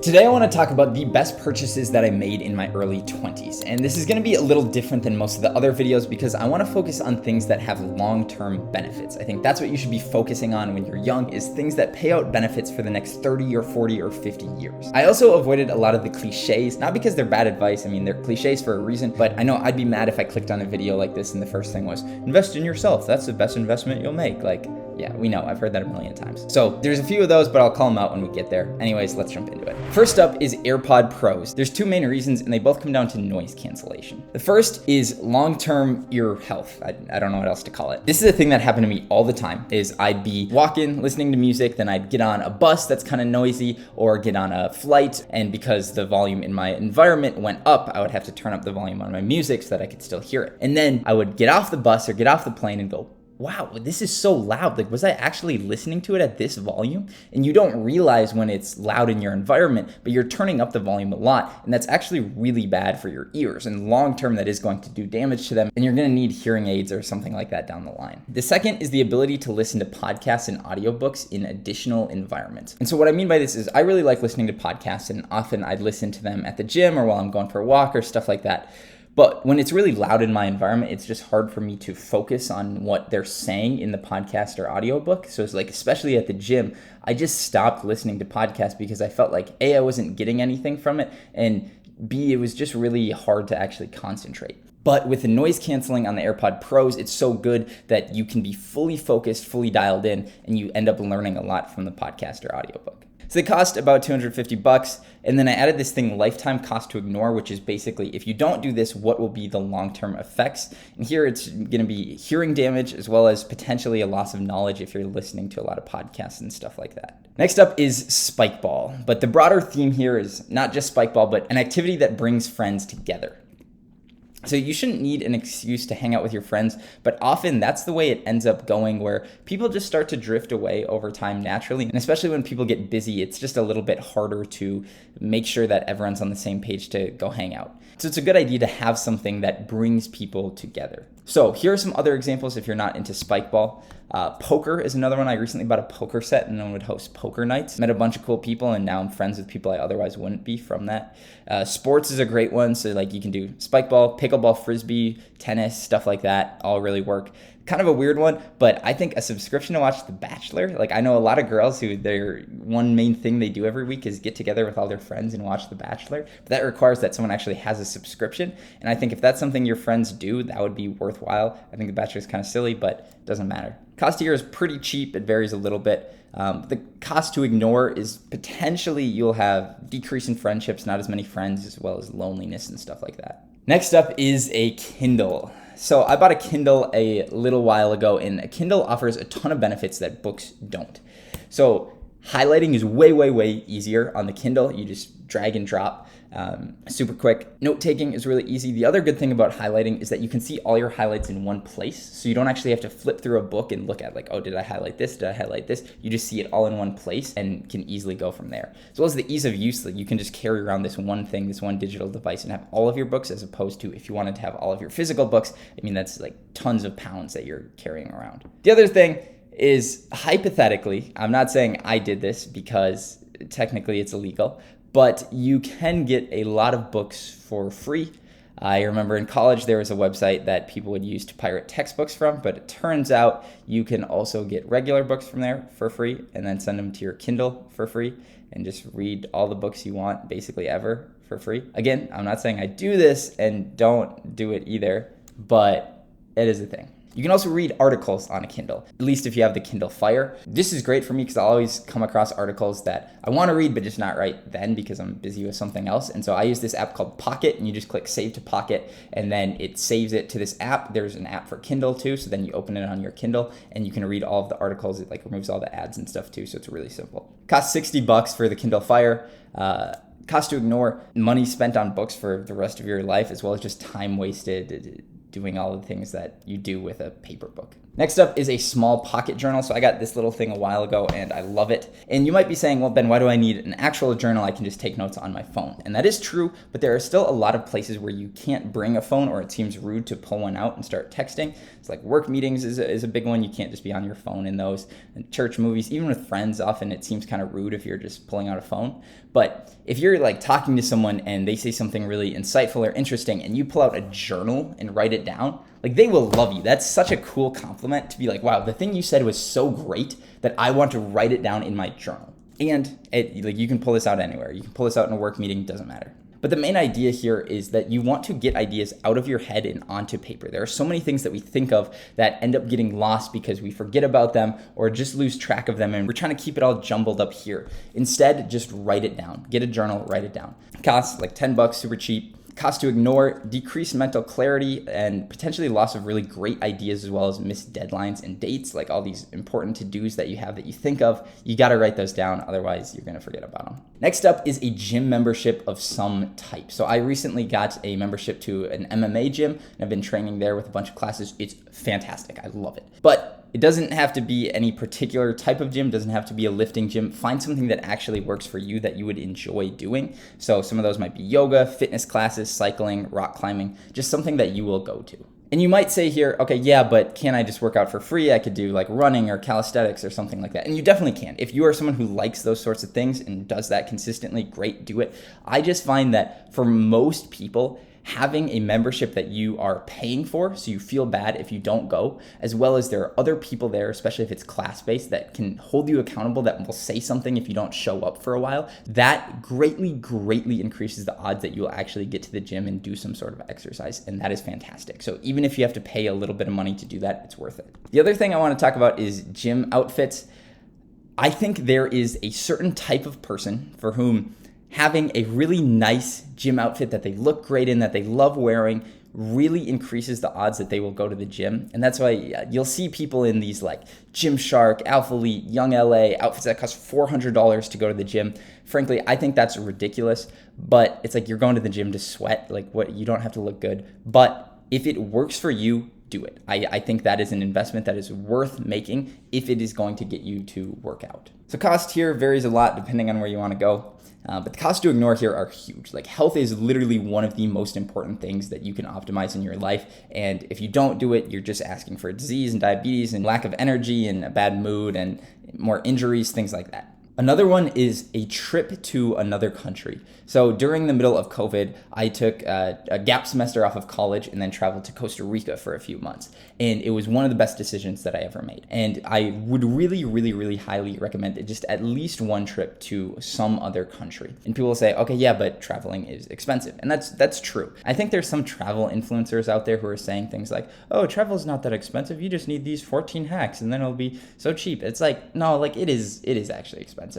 Today I want to talk about the best purchases that I made in my early 20s, and this is going to be a little different than most of the other videos because I want to focus on things that have long-term benefits. I think that's what you should be focusing on when you're young, is things that pay out benefits for the next 30 or 40 or 50 years. I also avoided a lot of the cliches, not because they're bad advice, I mean they're cliches for a reason, but I know I'd be mad if I clicked on a video like this and the first thing was, invest in yourself, that's the best investment you'll make. Like, yeah, we know, I've heard that a million times. So there's a few of those, but I'll call them out when we get there. Anyways, let's jump into it. First up is AirPod Pros. There's two main reasons, and they both come down to noise cancellation. The first is long-term ear health. I don't know what else to call it. This is a thing that happened to me all the time, is I'd be walking, listening to music, then I'd get on a bus that's kind of noisy, or get on a flight, and because the volume in my environment went up, I would have to turn up the volume on my music so that I could still hear it. And then I would get off the bus or get off the plane and go, wow, this is so loud. Like, was I actually listening to it at this volume? And you don't realize when it's loud in your environment, but you're turning up the volume a lot, and that's actually really bad for your ears. And long term, that is going to do damage to them, and you're gonna need hearing aids or something like that down the line. The second is the ability to listen to podcasts and audiobooks in additional environments. And so what I mean by this is I really like listening to podcasts, and often I'd listen to them at the gym or while I'm going for a walk or stuff like that. But when it's really loud in my environment, it's just hard for me to focus on what they're saying in the podcast or audiobook. So it's like, especially at the gym, I just stopped listening to podcasts because I felt like A, I wasn't getting anything from it, and B, it was just really hard to actually concentrate. But with the noise canceling on the AirPod Pros, it's so good that you can be fully focused, fully dialed in, and you end up learning a lot from the podcast or audiobook. So they cost about $250, and then I added this thing, lifetime cost to ignore, which is basically, if you don't do this, what will be the long-term effects? And here it's gonna be hearing damage as well as potentially a loss of knowledge if you're listening to a lot of podcasts and stuff like that. Next up is Spikeball, but the broader theme here is not just Spikeball, but an activity that brings friends together. So you shouldn't need an excuse to hang out with your friends, but often that's the way it ends up going, where people just start to drift away over time naturally. And especially when people get busy, it's just a little bit harder to make sure that everyone's on the same page to go hang out. So it's a good idea to have something that brings people together. So here are some other examples if you're not into Spikeball. Poker is another one. I recently bought a poker set and then would host poker nights. Met a bunch of cool people, and now I'm friends with people I otherwise wouldn't be from that. Sports is a great one. So like you can do Spikeball, pickleball, frisbee, tennis, stuff like that. All really work. Kind of a weird one, but I think a subscription to watch The Bachelor. Like, I know a lot of girls who their one main thing they do every week is get together with all their friends and watch The Bachelor. But that requires that someone actually has a subscription. And I think if that's something your friends do, that would be worthwhile. I think The Bachelor is kind of silly, but it doesn't matter. Cost here is pretty cheap. It varies a little bit. The cost to ignore is potentially you'll have decrease in friendships, not as many friends, as well as loneliness and stuff like that. Next up is a Kindle. So I bought a Kindle a little while ago, and a Kindle offers a ton of benefits that books don't. So highlighting is way, way, way easier on the Kindle. You just drag and drop, super quick. Note-taking is really easy. The other good thing about highlighting is that you can see all your highlights in one place. So you don't actually have to flip through a book and look at like, oh, did I highlight this? Did I highlight this? You just see it all in one place and can easily go from there. As well as the ease of use, that you can just carry around this one thing, this one digital device, and have all of your books, as opposed to if you wanted to have all of your physical books, I mean, that's like tons of pounds that you're carrying around. The other thing is, hypothetically, I'm not saying I did this because technically it's illegal, but you can get a lot of books for free. I remember in college there was a website that people would use to pirate textbooks from, but it turns out you can also get regular books from there for free and then send them to your Kindle for free and just read all the books you want, basically ever, for free. Again, I'm not saying I do this, and don't do it either, but it is a thing. You can also read articles on a Kindle, at least if you have the Kindle Fire. This is great for me because I'll always come across articles that I want to read, but just not right then because I'm busy with something else. And so I use this app called Pocket, and you just click Save to Pocket, and then it saves it to this app. There's an app for Kindle too, so then you open it on your Kindle, and you can read all of the articles. It like removes all the ads and stuff too, so it's really simple. Costs $60 for the Kindle Fire. Cost to ignore, money spent on books for the rest of your life, as well as just time wasted doing all the things that you do with a paper book. Next up is a small pocket journal. So I got this little thing a while ago and I love it. And you might be saying, well, Ben, why do I need an actual journal? I can just take notes on my phone. And that is true, but there are still a lot of places where you can't bring a phone, or it seems rude to pull one out and start texting. It's like work meetings is a big one. You can't just be on your phone in those. And church, movies, even with friends, often it seems kind of rude if you're just pulling out a phone. But if you're like talking to someone and they say something really insightful or interesting and you pull out a journal and write it down, like they will love you. That's such a cool compliment to be like, wow, the thing you said was so great that I want to write it down in my journal. And like you can pull this out anywhere. You can pull this out in a work meeting, doesn't matter. But the main idea here is that you want to get ideas out of your head and onto paper. There are so many things that we think of that end up getting lost because we forget about them or just lose track of them, and we're trying to keep it all jumbled up here. Instead, just write it down. Get a journal, write it down. It costs like $10, super cheap. Cost to ignore, decreased mental clarity, and potentially loss of really great ideas, as well as missed deadlines and dates, like all these important to-dos that you have that you think of. You got to write those down, otherwise you're going to forget about them. Next up is a gym membership of some type. So I recently got a membership to an MMA gym, and I've been training there with a bunch of classes. It's fantastic. I love it. But it doesn't have to be any particular type of gym. It doesn't have to be a lifting gym. Find something that actually works for you that you would enjoy doing. So some of those might be yoga, fitness classes, cycling, rock climbing, just something that you will go to. And you might say here, okay, yeah, but can I just work out for free? I could do like running or calisthenics or something like that. And you definitely can. If you are someone who likes those sorts of things and does that consistently, great, do it. I just find that for most people, having a membership that you are paying for, so you feel bad if you don't go, as well as there are other people there, especially if it's class-based, that can hold you accountable, that will say something if you don't show up for a while, that greatly increases the odds that you'll actually get to the gym and do some sort of exercise, and that is fantastic. So even if you have to pay a little bit of money to do that, it's worth it. The other thing I want to talk about is gym outfits. I think there is a certain type of person for whom having a really nice gym outfit that they look great in, that they love wearing, really increases the odds that they will go to the gym. And that's why you'll see people in these like Gymshark, Alpha Elite, Young LA outfits that cost $400 to go to the gym. Frankly, I think that's ridiculous, but it's like you're going to the gym to sweat. Like what, you don't have to look good. But if it works for you, do it. I think that is an investment that is worth making if it is going to get you to work out. So cost here varies a lot depending on where you want to go. But the costs to ignore here are huge. Like health is literally one of the most important things that you can optimize in your life. And if you don't do it, you're just asking for disease and diabetes and lack of energy and a bad mood and more injuries, things like that. Another one is a trip to another country. So during the middle of COVID, I took a gap semester off of college and then traveled to Costa Rica for a few months. And it was one of the best decisions that I ever made. And I would really highly recommend it, just at least one trip to some other country. And people will say, okay, yeah, but traveling is expensive. And that's true. I think there's some travel influencers out there who are saying things like, oh, travel is not that expensive. You just need these 14 hacks and then it'll be so cheap. It's like, no, like it is actually expensive.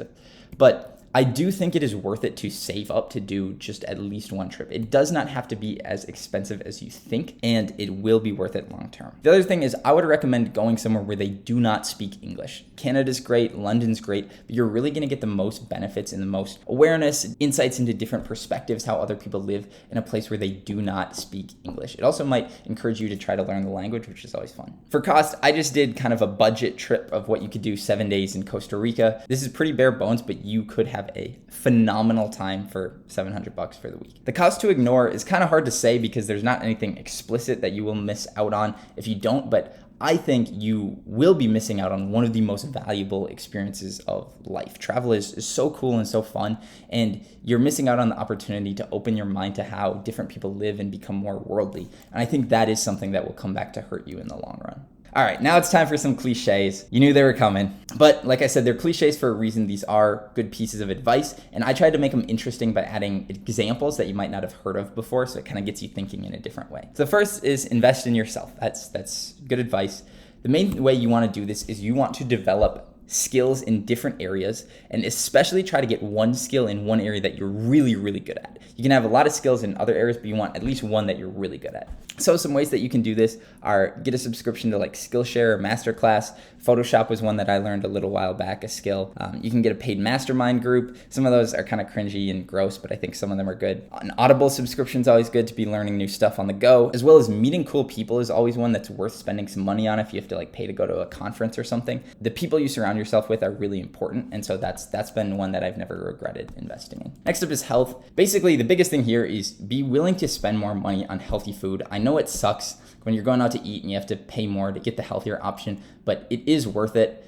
But I do think it is worth it to save up to do just at least one trip. It does not have to be as expensive as you think, and it will be worth it long term. The other thing is I would recommend going somewhere where they do not speak English. Canada's great, London's great, but you're really going to get the most benefits and the most awareness, insights into different perspectives, how other people live in a place where they do not speak English. It also might encourage you to try to learn the language, which is always fun. For cost, I just did kind of a budget trip of what you could do 7 days in Costa Rica. This is pretty bare bones, but you could have a phenomenal time for $700 for the week. The cost to ignore is kind of hard to say because there's not anything explicit that you will miss out on if you don't, but I think you will be missing out on one of the most valuable experiences of life. Travel is so cool and so fun, and you're missing out on the opportunity to open your mind to how different people live and become more worldly. And I think that is something that will come back to hurt you in the long run. All right, now it's time for some cliches. You knew they were coming. But like I said, they're cliches for a reason. These are good pieces of advice. And I tried to make them interesting by adding examples that you might not have heard of before. So it kind of gets you thinking in a different way. So the first is invest in yourself. That's good advice. The main way you want to do this is you want to develop skills in different areas, and especially try to get one skill in one area that you're really, really good at. You can have a lot of skills in other areas, but you want at least one that you're really good at. So some ways that you can do this are get a subscription to like Skillshare or Masterclass. Photoshop was one that I learned a little while back, a skill. You can get a paid mastermind group. Some of those are kind of cringy and gross, but I think some of them are good. An Audible subscription is always good to be learning new stuff on the go, as well as meeting cool people is always one that's worth spending some money on if you have to like pay to go to a conference or something. The people you surround yourself with are really important, and so that's been one that I've never regretted investing in. Next up is health. Basically, the biggest thing here is be willing to spend more money on healthy food. I know it sucks when you're going out to eat and you have to pay more to get the healthier option, but it is worth it.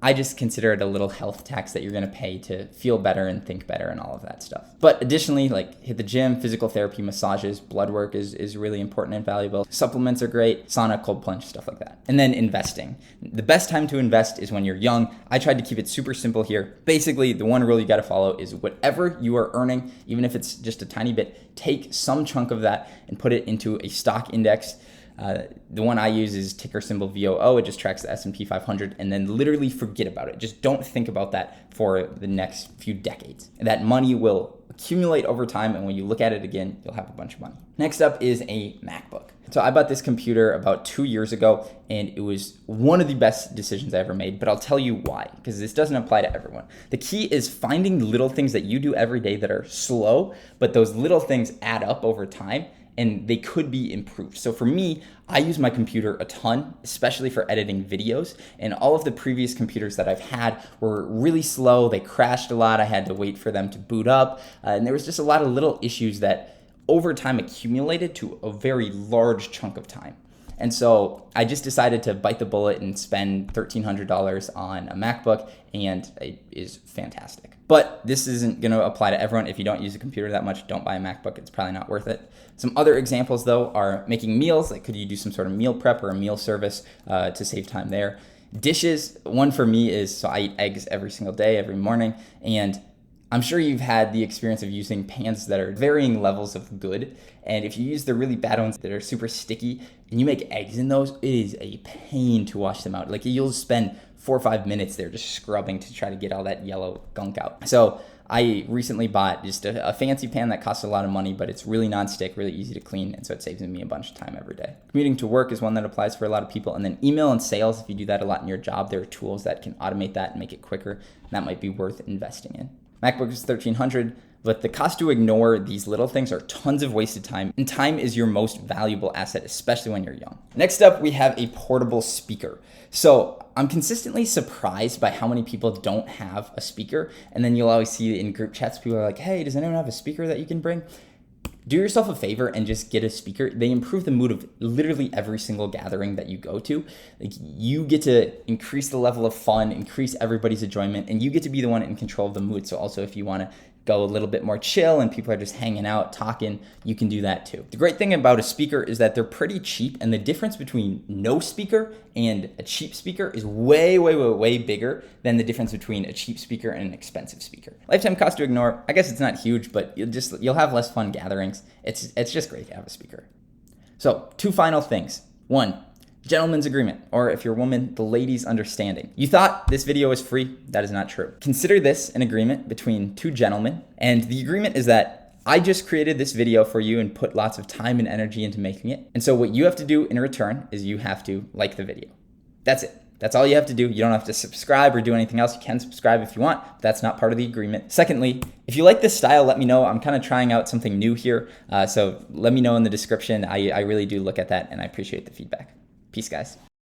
I just consider it a little health tax that you're gonna pay to feel better and think better and all of that stuff. But additionally, like hit the gym, physical therapy, massages, blood work is really important and valuable. Supplements are great, sauna, cold plunge, stuff like that. And then investing. The best time to invest is when you're young. I tried to keep it super simple here. Basically, the one rule you gotta follow is whatever you are earning, even if it's just a tiny bit, take some chunk of that and put it into a stock index. The one I use is ticker symbol VOO. It just tracks the S&P 500, and then literally forget about it. Just don't think about that for the next few decades. That money will accumulate over time, and when you look at it again, you'll have a bunch of money. Next up is a MacBook. So I bought this computer about 2 years ago, and it was one of the best decisions I ever made, but I'll tell you why, because this doesn't apply to everyone. The key is finding little things that you do every day that are slow, but those little things add up over time, and they could be improved. So for me, I use my computer a ton, especially for editing videos, and all of the previous computers that I've had were really slow. They crashed a lot. I had to wait for them to boot up, and there was just a lot of little issues that over time accumulated to a very large chunk of time. And so I just decided to bite the bullet and spend $1,300 on a MacBook, and it is fantastic. But this isn't going to apply to everyone. If you don't use a computer that much, don't buy a MacBook. It's probably not worth it. Some other examples, though, are making meals. Like, could you do some sort of meal prep or a meal service to save time there? Dishes, one for me is, so I eat eggs every single day, every morning, and I'm sure you've had the experience of using pans that are varying levels of good, and if you use the really bad ones that are super sticky and you make eggs in those, it is a pain to wash them out. Like, you'll spend 4 or 5 minutes there just scrubbing to try to get all that yellow gunk out. So I recently bought just a fancy pan that costs a lot of money, but it's really non-stick, really easy to clean, and so it saves me a bunch of time every day. Commuting to work is one that applies for a lot of people, and then email and sales, if you do that a lot in your job, there are tools that can automate that and make it quicker, and that might be worth investing in. MacBook is $1,300, but the cost to ignore these little things are tons of wasted time, and time is your most valuable asset, especially when you're young. Next up, we have a portable speaker. So I'm consistently surprised by how many people don't have a speaker, and then you'll always see in group chats, people are like, hey, does anyone have a speaker that you can bring? Do yourself a favor and just get a speaker. They improve the mood of literally every single gathering that you go to. Like, you get to increase the level of fun, increase everybody's enjoyment, and you get to be the one in control of the mood. So also, if you want to go a little bit more chill and people are just hanging out, talking, you can do that too. The great thing about a speaker is that they're pretty cheap, and the difference between no speaker and a cheap speaker is way, way, way, way bigger than the difference between a cheap speaker and an expensive speaker. Lifetime cost to ignore, I guess it's not huge, but you'll have less fun gatherings. It's just great to have a speaker. So 2 final things. 1, gentleman's agreement, or if you're a woman, the lady's understanding. You thought this video was free? That is not true. Consider this an agreement between 2 gentlemen, and the agreement is that I just created this video for you and put lots of time and energy into making it. And so what you have to do in return is you have to like the video. That's it. That's all you have to do. You don't have to subscribe or do anything else. You can subscribe if you want, but that's not part of the agreement. Secondly, if you like this style, let me know. I'm kind of trying out something new here. So let me know in the description. I really do look at that, and I appreciate the feedback. Peace, guys.